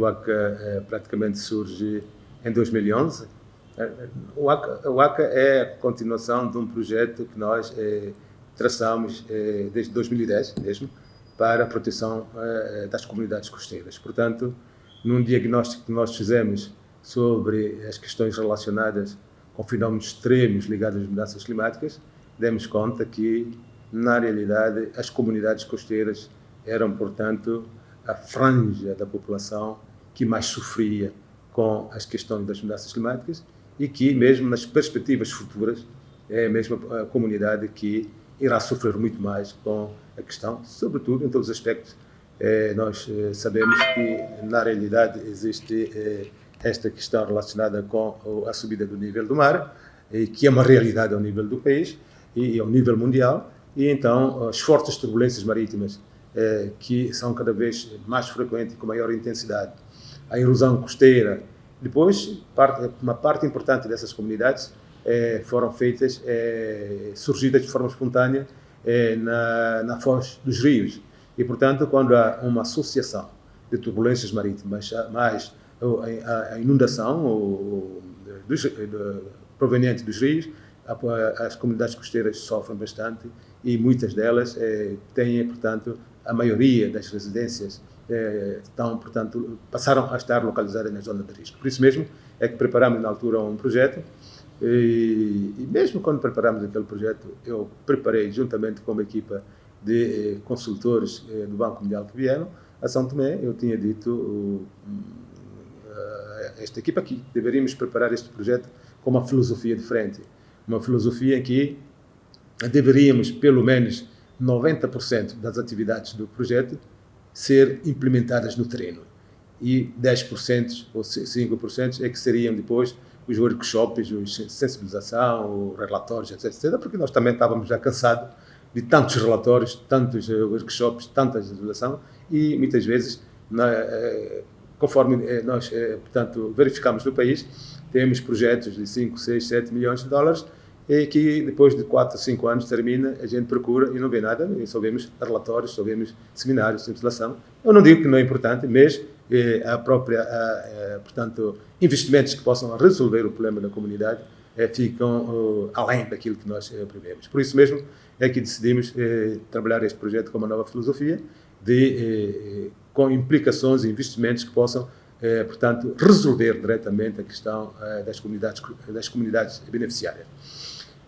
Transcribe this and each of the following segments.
projeto ACA praticamente surge em 2011. O ACA é a continuação de um projeto que nós traçamos desde 2010 mesmo, para a proteção das comunidades costeiras. Portanto, num diagnóstico que nós fizemos sobre as questões relacionadas com fenómenos extremos ligados às mudanças climáticas, demos conta que, na realidade, as comunidades costeiras eram, portanto, a franja da população que mais sofria com as questões das mudanças climáticas e que, mesmo nas perspectivas futuras, é a mesma comunidade que irá sofrer muito mais com a questão, sobretudo em todos os aspectos. Nós sabemos que, na realidade, existe esta questão relacionada com a subida do nível do mar, que é uma realidade ao nível do país e ao nível mundial, e então as fortes turbulências marítimas, que são cada vez mais frequentes e com maior intensidade, a erosão costeira. Depois, uma parte importante dessas comunidades foram feitas, surgidas de forma espontânea na foz dos rios. E, portanto, quando há uma associação de turbulências marítimas, mais a inundação proveniente dos rios, as comunidades costeiras sofrem bastante e muitas delas têm, portanto, a maioria das residências passaram a estar localizadas na zona de risco. Por isso mesmo é que preparamos na altura um projeto e mesmo quando preparamos aquele projeto, eu preparei juntamente com uma equipa de consultores do Banco Mundial que vieram a São Tomé. Eu tinha dito a esta equipa aqui, deveríamos preparar este projeto com uma filosofia diferente, uma filosofia em que deveríamos, pelo menos 90% das atividades do projeto ser implementadas no terreno e 10% ou 5% é que seriam depois os workshops, os sensibilização, os relatórios, etc., porque nós também estávamos já cansados de tantos relatórios, tantos workshops, tanta sensibilização e muitas vezes, conforme nós, portanto, verificamos no país, temos projetos de 5, 6, 7 milhões de dólares e que depois de 4, 5 anos termina, a gente procura e não vê nada, e só vemos relatórios, só vemos seminários, sensibilização. Eu não digo que não é importante, mas portanto, investimentos que possam resolver o problema da comunidade ficam além daquilo que nós prevemos. Por isso mesmo é que decidimos trabalhar este projeto com uma nova filosofia, com implicações e investimentos que possam, portanto, resolver diretamente a questão das comunidades beneficiárias.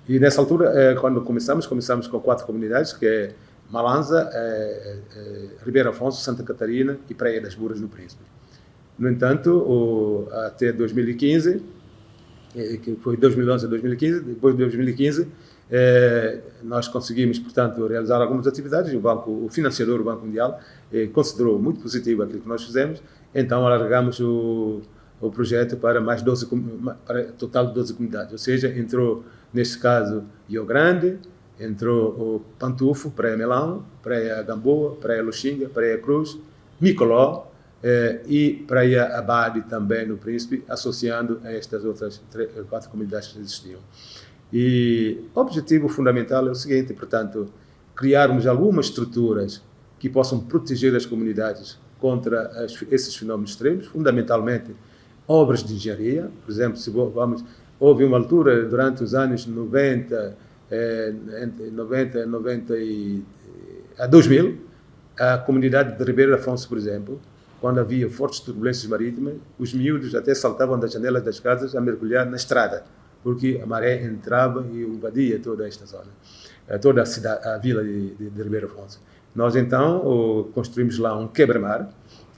E nessa altura, quando começamos com 4 comunidades, que é Malanza, Ribeiro Afonso, Santa Catarina e Praia das Buras no Príncipe. No entanto, até 2015, que foi 2011 a 2015, depois de 2015, nós conseguimos, portanto, realizar algumas atividades e o financiador, o Banco Mundial, considerou muito positivo aquilo que nós fizemos, então alargamos o projeto para mais 12, para total de 12 comunidades, ou seja, entrou, neste caso, Rio Grande, entrou o Pantufo, Praia Melão, Praia Gamboa, Praia Luxinga, Praia Cruz, Micoló e Praia Abade também no Príncipe, associando a estas outras 4 comunidades que existiam. E o objetivo fundamental é o seguinte, portanto, criarmos algumas estruturas que possam proteger as comunidades contra esses fenómenos extremos, fundamentalmente obras de engenharia. Por exemplo, houve uma altura durante os anos 90 a 2000, a comunidade de Ribeiro Afonso, por exemplo, quando havia fortes turbulências marítimas, os miúdos até saltavam das janelas das casas a mergulhar na estrada, porque a maré entrava e invadia toda esta zona, toda a cidade, a vila de Ribeiro Afonso. Nós, então, construímos lá um quebra-mar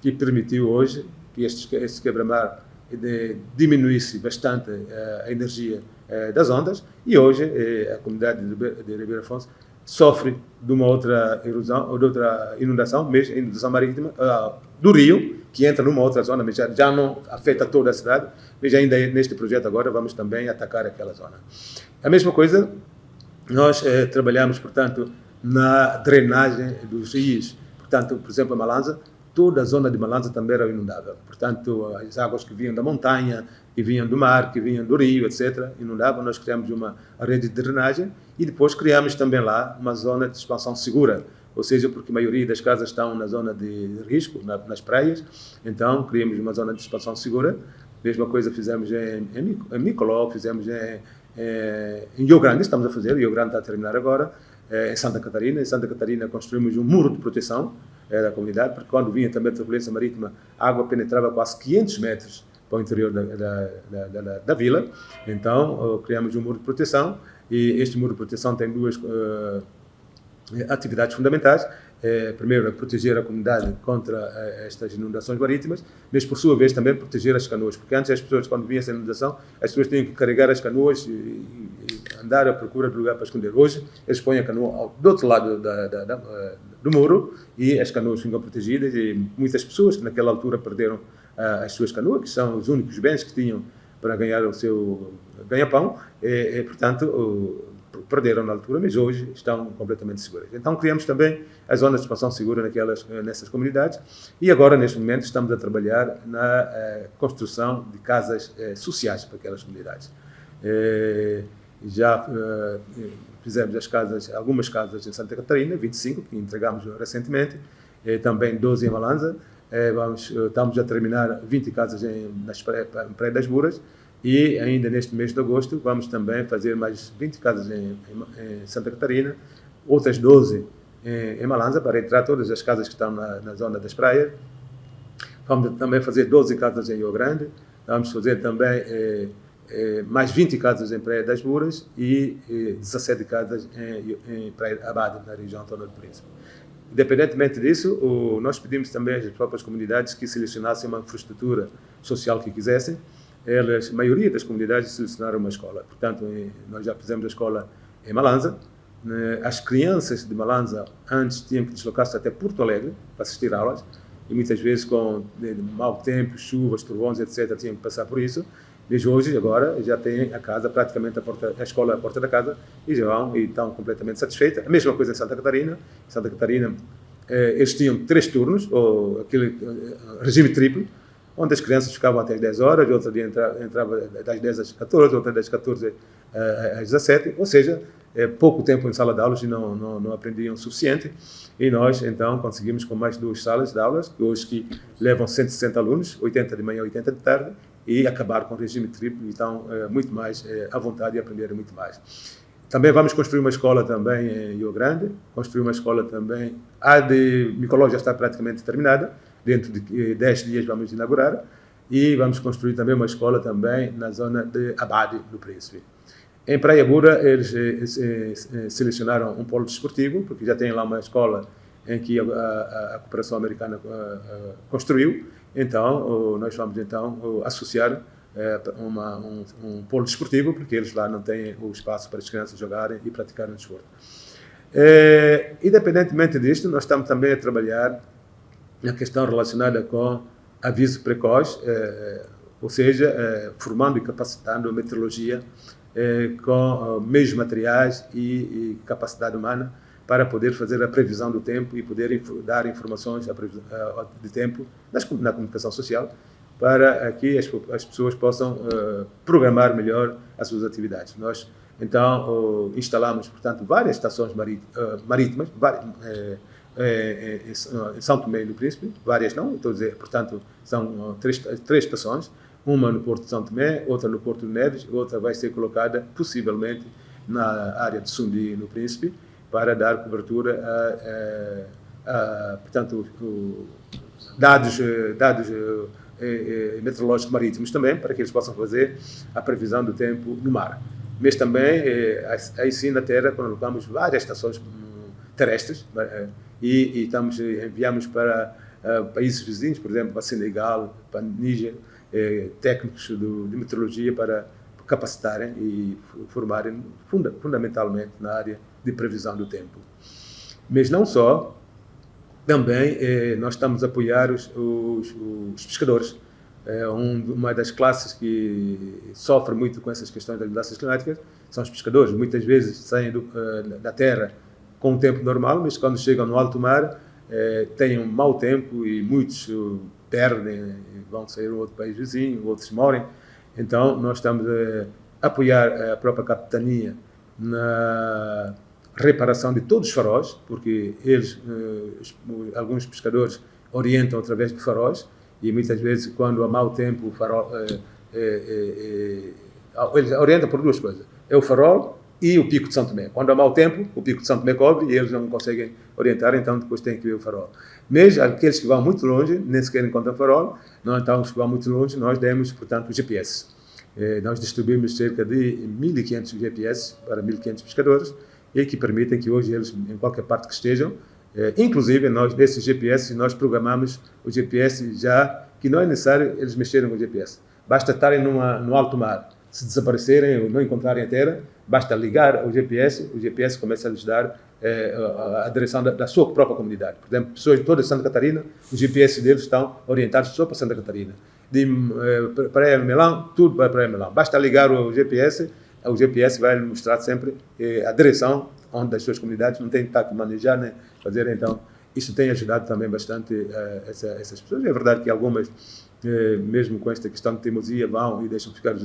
que permitiu hoje que este quebra-mar diminuísse bastante a energia das ondas e hoje a comunidade de Ribeiro Afonso sofre de uma outra erosão ou de outra inundação, mesmo a inundação marítima do rio, que entra numa outra zona, mas já não afeta toda a cidade, mas ainda neste projeto agora vamos também atacar aquela zona. A mesma coisa, nós trabalhamos, portanto, na drenagem dos rios, portanto, por exemplo, a Malanza, toda a zona de Malanza também era inundável. Portanto, as águas que vinham da montanha, que vinham do mar, que vinham do rio, etc., inundavam. Nós criamos uma rede de drenagem e depois criamos também lá uma zona de expansão segura, ou seja, porque a maioria das casas estão na zona de risco, nas praias, então criamos uma zona de expansão segura. Mesma coisa fizemos em Micoló, fizemos em Rio Grande, estamos a fazer, Rio Grande está a terminar agora, em Santa Catarina. Em Santa Catarina construímos um muro de proteção da comunidade, porque quando vinha também a turbulência marítima, a água penetrava quase 500 metros para o interior da vila. Então, criamos um muro de proteção, e este muro de proteção tem duas atividades fundamentais. Primeiro, proteger a comunidade contra estas inundações marítimas, mas, por sua vez, também proteger as canoas, porque antes as pessoas, quando vinha essa inundação, as pessoas tinham que carregar as canoas e andar à procura de lugar para esconder. Hoje, eles põem a canoa do outro lado do muro e as canoas ficam protegidas, e muitas pessoas que naquela altura perderam as suas canoas, que são os únicos bens que tinham para ganhar o seu ganha-pão, portanto, perderam na altura, mas hoje estão completamente seguras. Então, criamos também as zonas de expansão segura nessas comunidades, e agora, neste momento, estamos a trabalhar na construção de casas sociais para aquelas comunidades. Já fizemos algumas casas em Santa Catarina, 25, que entregamos recentemente, também 12 em Malanza. Estamos a terminar 20 casas na Praia das Buras, e ainda neste mês de agosto vamos também fazer mais 20 casas em Santa Catarina, outras 12 em Malanza, para entrar todas as casas que estão na zona das praias. Vamos também fazer 12 casas em Rio Grande, vamos fazer também mais 20 casas em Praia das Buras e 17 casas em Praia Abade, na região autónoma do Príncipe. Independentemente disso, nós pedimos também às próprias comunidades que selecionassem uma infraestrutura social que quisessem. A maioria das comunidades selecionaram uma escola. Portanto, nós já fizemos a escola em Malanza. As crianças de Malanza antes tinham que deslocar-se até Porto Alegre para assistir aulas, e muitas vezes com mau tempo, chuvas, trovões, etc., tinham que passar por isso. Mas hoje, agora, já têm a casa, praticamente a escola à porta da casa, e já vão e estão completamente satisfeitas. A mesma coisa em Santa Catarina. Em Santa Catarina, eles tinham 3 turnos, ou aquele regime triplo, onde as crianças ficavam até às 10 horas, outro dia entrava das 10 às 14, outra das 14 às 17, ou seja, pouco tempo em sala de aulas, e não aprendiam o suficiente. E nós, então, conseguimos com mais 2 salas de aulas, que levam 160 alunos, 80 de manhã e 80 de tarde, e acabar com o regime triplo, e estão muito mais à vontade e aprenderem muito mais. Também vamos construir uma escola também em Rio Grande, construir uma escola também, a de Micoló já está praticamente terminada, dentro de 10 dias vamos inaugurar, e vamos construir também uma escola também na zona de Abade, do Príncipe. Em Praia Bura, eles selecionaram um polo desportivo, porque já tem lá uma escola em que a cooperação americana construiu. Então, nós vamos então associar um polo desportivo, porque eles lá não têm o espaço para as crianças jogarem e praticarem o desporto. Independentemente disto, nós estamos também a trabalhar na questão relacionada com aviso precoce, ou seja, formando e capacitando a meteorologia com meios materiais e capacidade humana para poder fazer a previsão do tempo e poder dar informações de tempo na comunicação social, para que as pessoas possam programar melhor as suas atividades. Nós, então, instalamos, portanto, várias estações marítimas, em São Tomé e no Príncipe, várias não, estou a dizer, portanto, são três estações, uma no Porto de São Tomé, outra no Porto de Neves, outra vai ser colocada, possivelmente, na área de Sundi, no Príncipe, para dar cobertura portanto, dados meteorológicos marítimos também, para que eles possam fazer a previsão do tempo no mar. Mas também, aí sim, na terra, colocamos várias estações terrestres, e enviamos para países vizinhos, por exemplo, para Senegal, para Níger, técnicos de meteorologia para capacitarem e formarem fundamentalmente na área de previsão do tempo. Mas não só, também nós estamos a apoiar os pescadores. Uma das classes que sofre muito com essas questões das mudanças climáticas são os pescadores. Muitas vezes saem da terra com um tempo normal, mas quando chegam no alto mar têm um mau tempo e muitos perdem, vão sair a outro país vizinho, outros morrem. Então nós estamos a apoiar a própria capitania reparação de todos os faróis, porque eles, alguns pescadores orientam através de faróis, e muitas vezes, quando há mau tempo, o farol, eles orientam por duas coisas: é o farol e o Pico de São Tomé. Quando há mau tempo, o Pico de São Tomé cobre e eles não conseguem orientar, então depois tem que ver o farol. Mas aqueles que vão muito longe, nem sequer encontram farol, não, então os que vão muito longe, nós demos, portanto, o GPS. Nós distribuímos cerca de 1.500 GPS para 1.500 pescadores, e que permitem que hoje eles, em qualquer parte que estejam, inclusive nós, desses GPS, nós programamos o GPS já, que não é necessário eles mexerem com o GPS. Basta estarem no alto mar. Se desaparecerem ou não encontrarem a terra, basta ligar o GPS começa a lhes dar a direção da sua própria comunidade. Por exemplo, pessoas de toda Santa Catarina, os GPS deles estão orientados só para Santa Catarina. De Praia Melão, tudo para Praia Melão. Basta ligar o GPS vai lhe mostrar sempre a direção onde as suas comunidades não têm que estar a manejar, né, fazer. Então, isso tem ajudado também bastante essas pessoas. É verdade que algumas, mesmo com esta questão de teimosia, vão e deixam ficar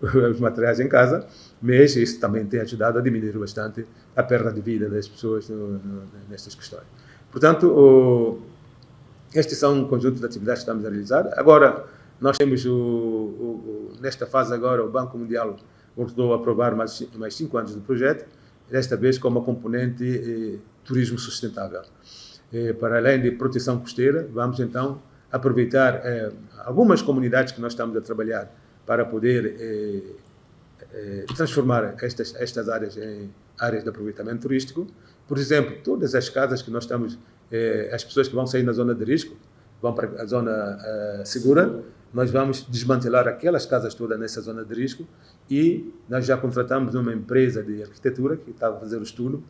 os materiais em casa, mas isso também tem ajudado a diminuir bastante a perda de vida das pessoas nestas questões. Portanto, estes são um conjunto de atividades que estamos a realizar. Agora, nós temos, nesta fase agora, o Banco Mundial voltou a aprovar mais 5 anos do projeto, desta vez com uma componente turismo sustentável. Para além de proteção costeira, vamos então aproveitar algumas comunidades que nós estamos a trabalhar para poder transformar estas áreas em áreas de aproveitamento turístico. Por exemplo, todas as casas que nós estamos, as pessoas que vão sair da zona de risco, vão para a zona segura, nós vamos desmantelar aquelas casas todas nessa zona de risco, e nós já contratamos uma empresa de arquitetura que está a fazer o estudo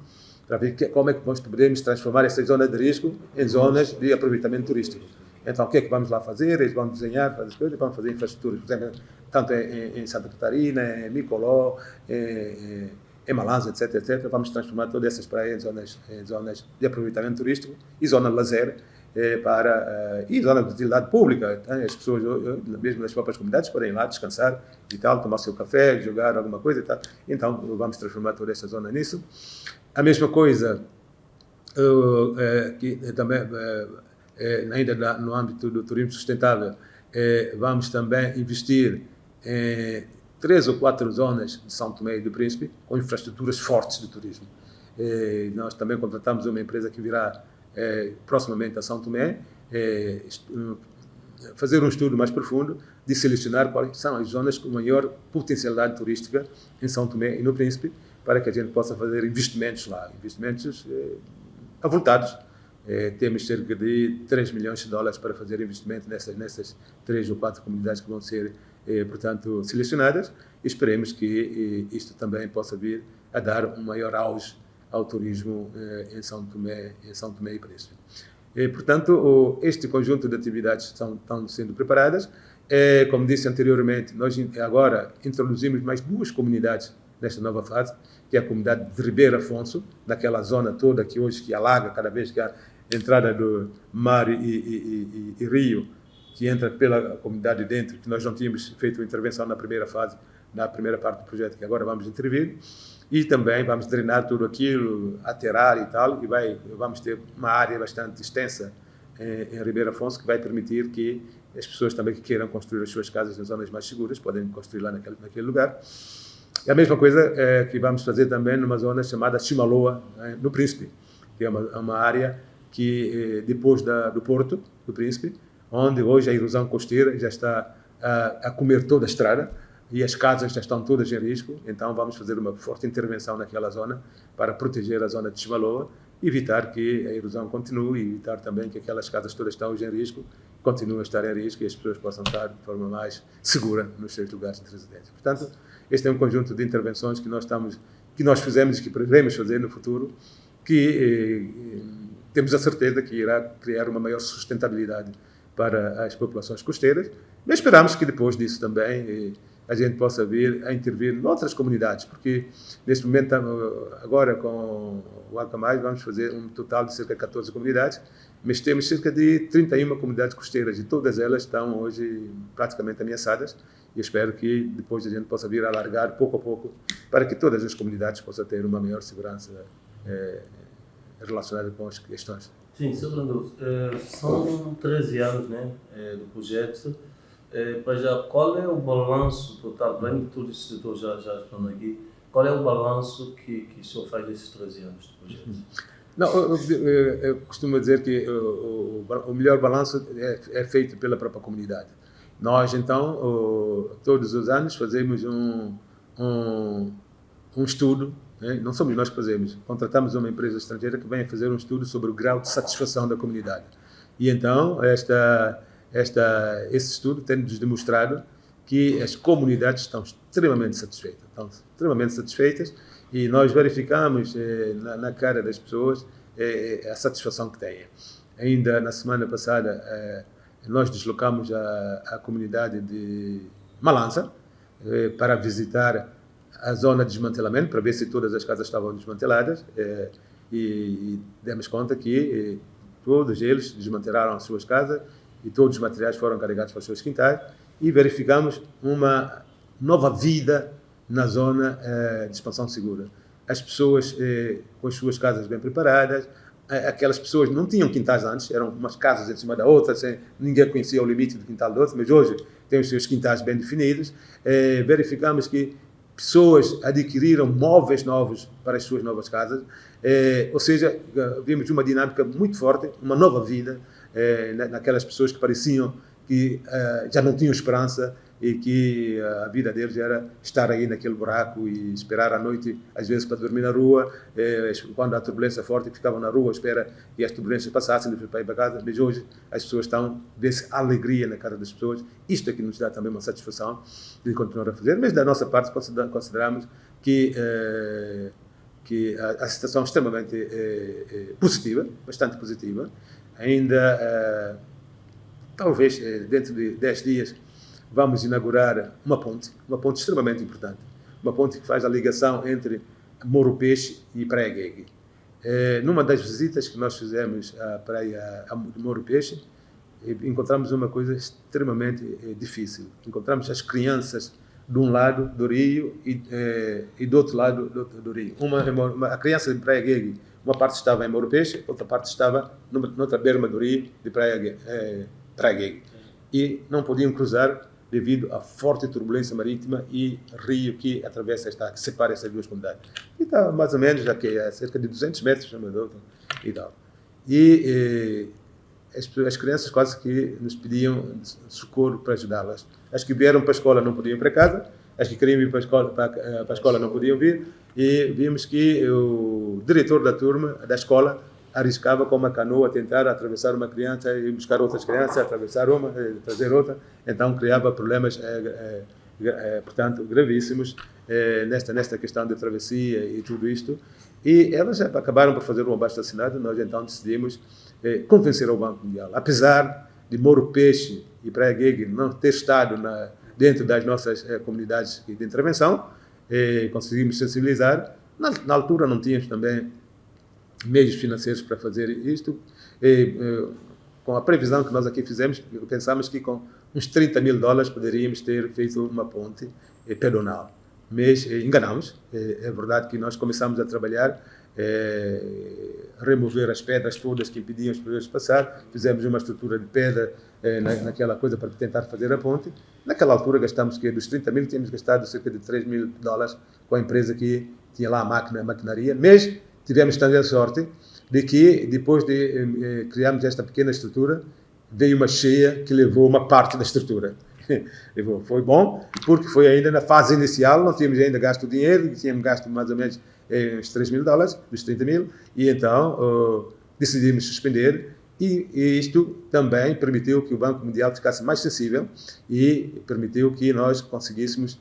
para ver como é que nós podemos transformar essa zona de risco em zonas de aproveitamento turístico. Então, o que é que vamos lá fazer? Eles vão desenhar, fazer coisas, vão fazer infraestruturas, por exemplo, tanto em Santa Catarina, em Micoló, em Malanza, etc. Vamos transformar todas essas praias em zonas de aproveitamento turístico e zona de lazer, e zona de utilidade pública. As pessoas, mesmo nas próprias comunidades, podem ir lá descansar e tal, tomar seu café, jogar alguma coisa e tal. Então, vamos transformar toda essa zona nisso. A mesma coisa, que também, ainda no âmbito do turismo sustentável, vamos também investir em 3 ou 4 zonas de São Tomé e do Príncipe com infraestruturas fortes de turismo. Nós também contratamos uma empresa que virá proximamente a São Tomé, fazer um estudo mais profundo de selecionar quais são as zonas com maior potencialidade turística em São Tomé e no Príncipe, para que a gente possa fazer investimentos lá, investimentos avultados. Temos cerca de 3 milhões de dólares para fazer investimento nessas 3 ou 4 comunidades que vão ser, portanto, selecionadas, e esperemos que isto também possa vir a dar um maior auge ao turismo em São Tomé e Príncipe. Portanto, este conjunto de atividades estão sendo preparadas. Como disse anteriormente, nós agora introduzimos mais 2 comunidades nesta nova fase, que é a comunidade de Ribeiro Afonso, daquela zona toda que hoje que alaga cada vez que há entrada do mar e rio, que entra pela comunidade dentro, que nós não tínhamos feito intervenção na primeira fase, na primeira parte do projeto, que agora vamos intervir. E também vamos drenar tudo aquilo, aterrar e tal, e vamos ter uma área bastante extensa em Ribeiro Afonso, que vai permitir que as pessoas também que queiram construir as suas casas nas zonas mais seguras, podem construir lá naquele lugar. E a mesma coisa que vamos fazer também numa zona chamada Chimaloa, no Príncipe, que é uma área que, depois do Porto do Príncipe, onde hoje a erosão costeira já está a comer toda a estrada, e as casas já estão todas em risco. Então vamos fazer uma forte intervenção naquela zona para proteger a zona de Chimaloa, evitar que a erosão continue e evitar também que aquelas casas todas estão hoje em risco, continuem a estar em risco, e as pessoas possam estar de forma mais segura nos seus lugares de residência. Portanto, este é um conjunto de intervenções que nós fizemos e que devemos fazer no futuro, que temos a certeza que irá criar uma maior sustentabilidade para as populações costeiras, mas esperamos que depois disso também a gente possa vir a intervir em outras comunidades, porque neste momento, agora com o Alcamais, vamos fazer um total de cerca de 14 comunidades, mas temos cerca de 31 comunidades costeiras, e todas elas estão hoje praticamente ameaçadas, e eu espero que depois a gente possa vir a alargar pouco a pouco, para que todas as comunidades possam ter uma maior segurança relacionada com as questões. Sim, Sr. Vereador, são 13 anos, né, do projeto. Para já, qual é o balanço total, bem que tudo isso eu já falando aqui, qual é o balanço que o senhor faz desses 13 anos do projeto? Não, eu costumo dizer que o melhor balanço é feito pela própria comunidade. Nós, então, todos os anos fazemos um estudo, né? Não somos nós que fazemos, contratamos uma empresa estrangeira que vem fazer um estudo sobre o grau de satisfação da comunidade. E então, esse estudo tem-nos demonstrado que as comunidades estão extremamente satisfeitas, e nós verificamos na cara das pessoas a satisfação que têm. Ainda na semana passada, nós deslocamos a comunidade de Malança para visitar a zona de desmantelamento, para ver se todas as casas estavam desmanteladas, e demos conta que todos eles desmantelaram as suas casas e todos os materiais foram carregados para os seus quintais, e verificamos uma nova vida na zona de expansão segura. As pessoas com as suas casas bem preparadas, aquelas pessoas não tinham quintais antes, eram umas casas em cima da outra, ninguém conhecia o limite do quintal do outro, mas hoje têm os seus quintais bem definidos. Verificamos que pessoas adquiriram móveis novos para as suas novas casas, ou seja, vimos uma dinâmica muito forte, uma nova vida naquelas pessoas que pareciam que já não tinham esperança e que a vida deles era estar aí naquele buraco e esperar à noite, às vezes, para dormir na rua, quando a turbulência forte, ficavam na rua, espera que as turbulências passassem, depois para ir para casa. Mas hoje as pessoas vê-se alegria na cara das pessoas. Isto é que nos dá também uma satisfação de continuar a fazer, mas da nossa parte consideramos que a situação é extremamente positiva, bastante positiva. Ainda, talvez, dentro de 10 dias, vamos inaugurar uma ponte extremamente importante, uma ponte que faz a ligação entre Moro Peixe e Praia Guegue. Numa das visitas que nós fizemos à praia de Moro Peixe, encontramos uma coisa extremamente difícil. Encontramos as crianças de um lado do rio e do outro lado do rio. A criança de Praia Guegue, uma parte estava em Moro Peixe, outra parte estava noutra berma do rio de Praia Guegue. E não podiam cruzar devido à forte turbulência marítima e rio que que separa essas duas comunidades. E está mais ou menos aqui a cerca de 200 metros e tal. E as crianças quase que nos pediam socorro para ajudá-las. As que vieram para a escola não podiam ir para casa, as que queriam vir para a escola não podiam vir, e vimos que o diretor da turma, da escola, arriscava com uma canoa tentar atravessar uma criança e buscar outras crianças, atravessar uma, trazer outra. Então criava problemas, portanto, gravíssimos nesta questão de travessia e tudo isto. E elas acabaram por fazer um abaixo-assinado. Nós então decidimos convencer o Banco Mundial. Apesar de Moro Peixe e Praia Guegue não ter estado dentro das nossas comunidades de intervenção, conseguimos sensibilizar. Na altura não tínhamos também meios financeiros para fazer isto. Com a previsão que nós aqui fizemos, pensamos que com uns $30.000 poderíamos ter feito uma ponte pedonal. Mas enganamos. É verdade que nós começamos a trabalhar, remover as pedras todas que impediam os pedreiros de passar, fizemos uma estrutura de pedra naquela coisa para tentar fazer a ponte. Naquela altura gastamos dos 30 mil, tínhamos gastado cerca de $3.000 com a empresa que tinha lá a maquinaria, mas tivemos também a sorte de que, depois de criarmos esta pequena estrutura, veio uma cheia que levou uma parte da estrutura. Foi bom, porque foi ainda na fase inicial, não tínhamos ainda gasto o dinheiro, tínhamos gasto mais ou menos uns $3.000, dos 30 mil, e então decidimos suspender, e isto também permitiu que o Banco Mundial ficasse mais sensível e permitiu que nós conseguíssemos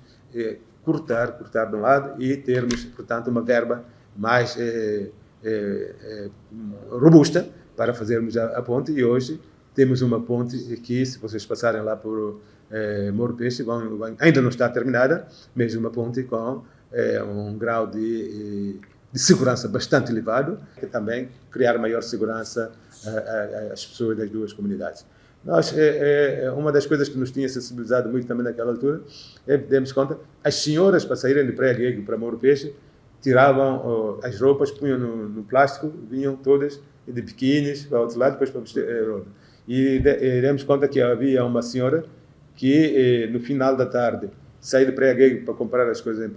cortar de um lado e termos, portanto, uma verba mais robusta para fazermos a ponte. E hoje temos uma ponte que, se vocês passarem lá por Moro Peixe, ainda não está terminada, mas uma ponte com um grau de segurança bastante elevado, que também criar maior segurança às pessoas das duas comunidades. Uma das coisas que nos tinha sensibilizado muito também naquela altura, demos conta, as senhoras para saírem de Praia Guegue para Moro Peixe, tiravam as roupas, punham no plástico, vinham todas de biquínis para o outro lado, depois para vestir roupa. E demos conta que havia uma senhora que, no final da tarde, saiu de Praia Gay para comprar as coisas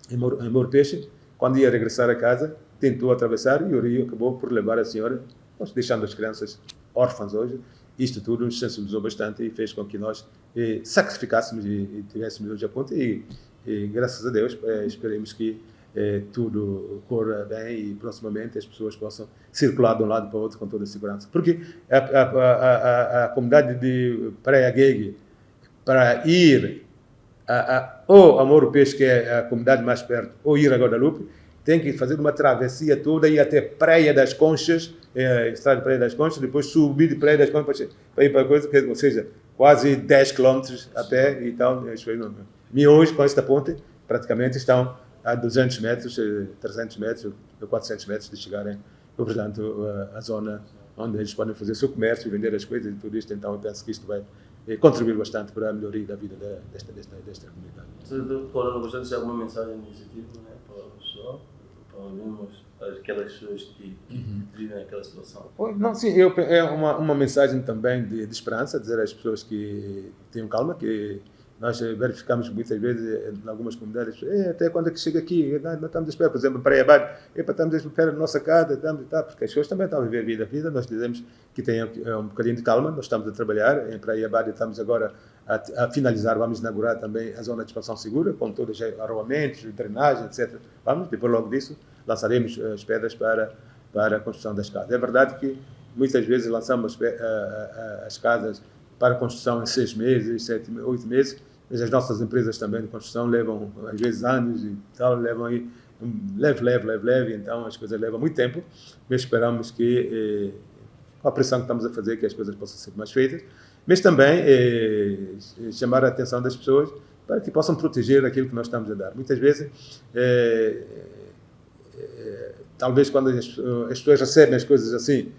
em Moro Peixe. Quando ia regressar a casa, tentou atravessar e o rio acabou por levar a senhora, deixando as crianças órfãs hoje. Isto tudo nos sensibilizou bastante e fez com que nós sacrificássemos e tivéssemos hoje a ponta. E graças a Deus, esperemos que tudo corra bem e proximamente as pessoas possam circular de um lado para o outro com toda a segurança. Porque a comunidade de Praia Gay, para ir ou a Moro Peixe, que é a comunidade mais perto, ou ir a Guadalupe, tem que fazer uma travessia toda e ir até Praia das Conchas, estrada de Praia das Conchas, depois subir de Praia das Conchas para ir para a coisa, ou seja, quase 10 quilômetros a pé e tal. E hoje, com esta ponte, praticamente estão a 200 metros, 300 metros, 400 metros de chegarem, portanto, a zona onde eles podem fazer o seu comércio e vender as coisas e tudo isto. Então, eu penso que isto vai contribuir bastante para a melhoria da vida desta comunidade. Doutor, gostaria de dar alguma mensagem iniciativa, né, para o pessoal, para algumas, aquelas pessoas que vivem aquela situação? Não, sim, é uma mensagem também de esperança, dizer às pessoas que tenham calma, que nós verificamos muitas vezes em algumas comunidades, até quando é que chega aqui? Nós estamos a esperar, por exemplo, para Iabade, estamos a esperar na nossa casa, porque as pessoas também estão a viver a vida, nós dizemos que tenham um bocadinho de calma, nós estamos a trabalhar, em Praia Iabade estamos agora a finalizar, vamos inaugurar também a zona de expansão segura, com todos os arruamentos, drenagem, etc. Depois logo disso, lançaremos as pedras para a construção das casas. É verdade que muitas vezes lançamos as casas para a construção em 6 meses, 7, 8 meses, mas as nossas empresas também de construção levam, às vezes, anos e tal, levam aí leve, então as coisas levam muito tempo, mas esperamos que, com a pressão que estamos a fazer, que as coisas possam ser mais feitas, mas também chamar a atenção das pessoas para que possam proteger aquilo que nós estamos a dar. Muitas vezes, talvez quando as pessoas recebem as coisas assim,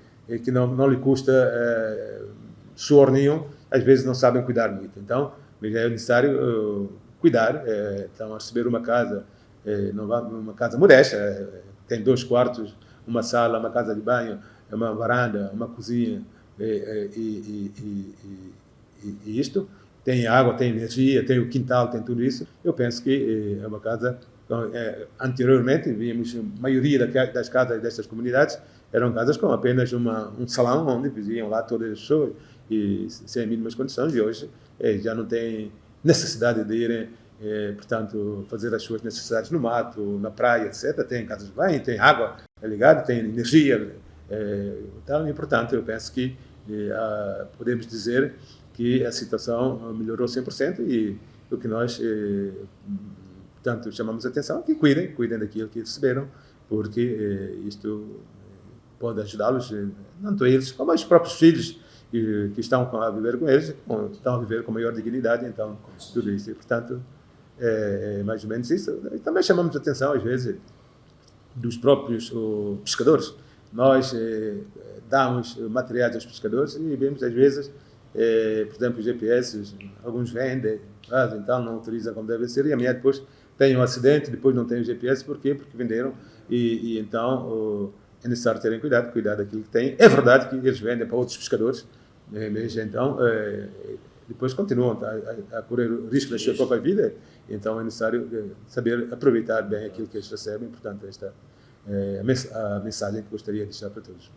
que não lhe custa suor nenhum, às vezes não sabem cuidar muito. Então, é necessário cuidar. Então, receber uma casa, uma casa modesta, tem 2 quartos, uma sala, uma casa de banho, uma varanda, uma cozinha e isto. Tem água, tem energia, tem o quintal, tem tudo isso. Eu penso que é uma casa. Anteriormente, víamos a maioria das casas destas comunidades eram casas com apenas um salão onde viviam lá todas as pessoas e sem mínimas condições, e hoje já não tem necessidade de irem, portanto, fazer as suas necessidades no mato, na praia, etc. Tem casas de banho, tem água ligada, tem energia. Então, é importante, eu penso que podemos dizer que a situação melhorou 100% e o que nós, portanto, chamamos a atenção é que cuidem daquilo que receberam, porque isto pode ajudá-los, tanto eles como os próprios filhos que estão a viver com eles, estão a viver com maior dignidade, então, tudo isso. E, portanto, é mais ou menos isso. E também chamamos a atenção, às vezes, dos próprios pescadores. Nós damos materiais aos pescadores e vemos, às vezes, por exemplo, GPS, alguns vendem, então não utilizam como deve ser, e amanhã depois tem um acidente, depois não tem o GPS, por quê? Porque venderam, e então é necessário terem cuidado daquilo que têm. É verdade que eles vendem para outros pescadores, mas então depois continuam a correr o risco da sua própria vida, então é necessário saber aproveitar bem aquilo que eles recebem. Portanto, esta é a mensagem que gostaria de deixar para todos.